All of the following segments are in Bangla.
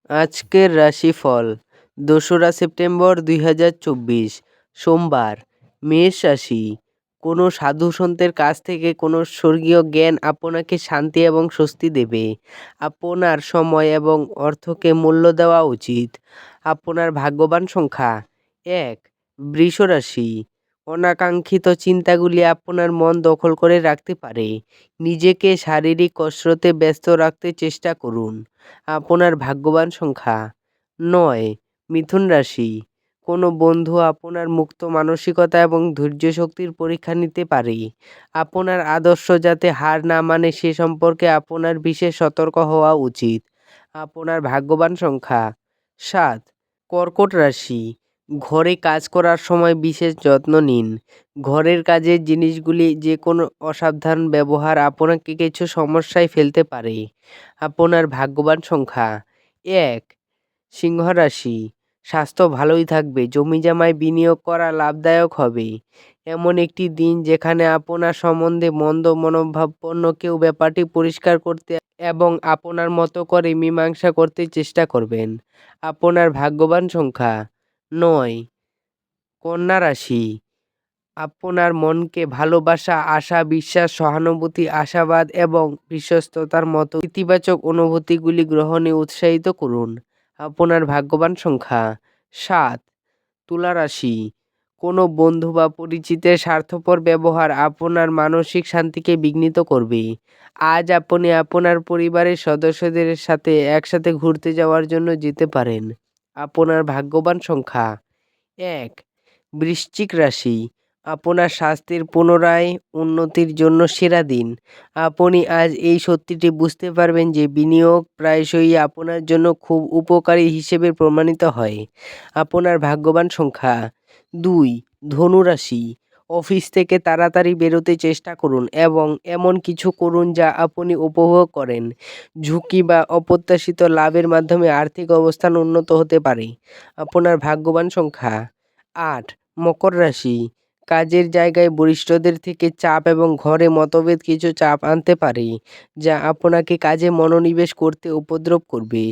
আজকের রাশিফল ২রা সেপ্টেম্বর ২০২৪ সোমবার। মেষ রাশি। কোনো সাধু সন্তের কাছ থেকে কোনো স্বর্গীয় জ্ঞান আপনাকে শান্তি এবং স্বস্তি দেবে। আপনার সময় এবং অর্থকে মূল্য দেওয়া উচিত। আপনার ভাগ্যবান সংখ্যা ১। বৃষ রাশি। অনাকাঙ্ক্ষিত চিন্তাগুলি আপনার মন দখল করে রাখতে পারে। নিজেকে শারীরিক কসরতে ব্যস্ত রাখতে চেষ্টা করুন। আপনার ভাগ্যবান সংখ্যা ৯। মিথুন রাশি। কোনো বন্ধু আপনার মুক্ত মানসিকতা এবং ধৈর্যশক্তির পরীক্ষা নিতে পারে। আপনার আদর্শ যাতে হার না মানে সে সম্পর্কে আপনার বিশেষ সতর্ক হওয়া উচিত। আপনার ভাগ্যবান সংখ্যা ৭। কর্কট রাশি। ঘরে কাজ করার সময় বিশেষ যত্ন নিন। ঘরের কাজের জিনিসগুলি যে কোনো অসাবধান ব্যবহার আপনাকে কিছু সমস্যায় ফেলতে পারে। আপনার ভাগ্যবান সংখ্যা ১। সিংহ রাশি। স্বাস্থ্য ভালোই থাকবে, জমিজমায় বিনিয়োগ করা লাভদায়ক হবে। এমন একটি দিন যেখানে আপনার সম্বন্ধে মন্দ মনোভাবাপন্ন কেউ ব্যাপারটি পরিষ্কার করতে এবং আপনার মতো করে মীমাংসা করতে চেষ্টা করবেন। আপনার ভাগ্যবান সংখ্যা ৯। কন্যা রাশি। আপনার মনকে ভালোবাসা, আশা, বিশ্বাস, সহানুভূতি, আশাবাদ এবং বিশ্বস্ততার মতো ইতিবাচক অনুভূতিগুলি গ্রহণে উৎসাহিত করুন। আপনার ভাগ্যবান সংখ্যা ৭। তুলা রাশি। কোনো বন্ধু বা পরিচিতের স্বার্থপর ব্যবহার আপনার মানসিক শান্তিকে বিঘ্নিত করবে। আজ আপনি আপনার পরিবারের সদস্যদের সাথে একসাথে ঘুরতে যাওয়ার জন্য যেতে পারেন। আপনার ভাগ্যবান সংখ্যা ১। বৃশ্চিক রাশি। আপনার স্বাস্থ্যের পুনরায় উন্নতির জন্য সেরা দিন। আপনি আজ এই সত্যিটি বুঝতে পারবেন যে বিনিয়োগ প্রায়শই আপনার জন্য খুব উপকারী হিসেবে প্রমাণিত হয়। আপনার ভাগ্যবান সংখ্যা ২। ধনু রাশি। অফিস থেকে তাড়াতাড়ি বেরোতে চেষ্টা করুন এবং এমন কিছু করুন যা আপনি উপভোগ করেন। ঝুঁকি বা অপ্রত্যাশিত লাভের মাধ্যমে আর্থিক অবস্থান উন্নত হতে পারে। আপনার ভাগ্যবান সংখ্যা ৮। মকর রাশি। কাজের জায়গায় বরিষ্ঠদের থেকে চাপ এবং ঘরে মতভেদ কিছু চাপ আনতে পারে, যা আপনাকে কাজে মনোনিবেশ করতে উপদ্রব করবে।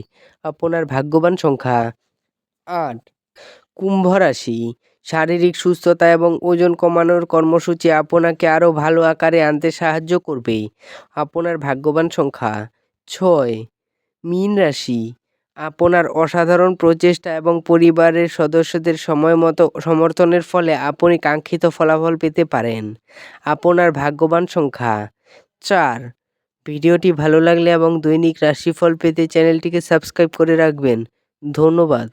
আপনার ভাগ্যবান সংখ্যা ৮। কুম্ভ রাশি। শারীরিক সুস্থতা এবং ওজন কমানোর কর্মসূচি আপনাকে আরও ভালো আকারে আনতে সাহায্য করবে। আপনার ভাগ্যবান সংখ্যা ৬। মীন রাশি। আপনার অসাধারণ প্রচেষ্টা এবং পরিবারের সদস্যদের সময়মতো সমর্থনের ফলে আপনি কাঙ্ক্ষিত ফলাফল পেতে পারেন। আপনার ভাগ্যবান সংখ্যা ৪। ভিডিওটি ভালো লাগলে এবং দৈনিক রাশিফল পেতে চ্যানেলটিকে সাবস্ক্রাইব করে রাখবেন। ধন্যবাদ।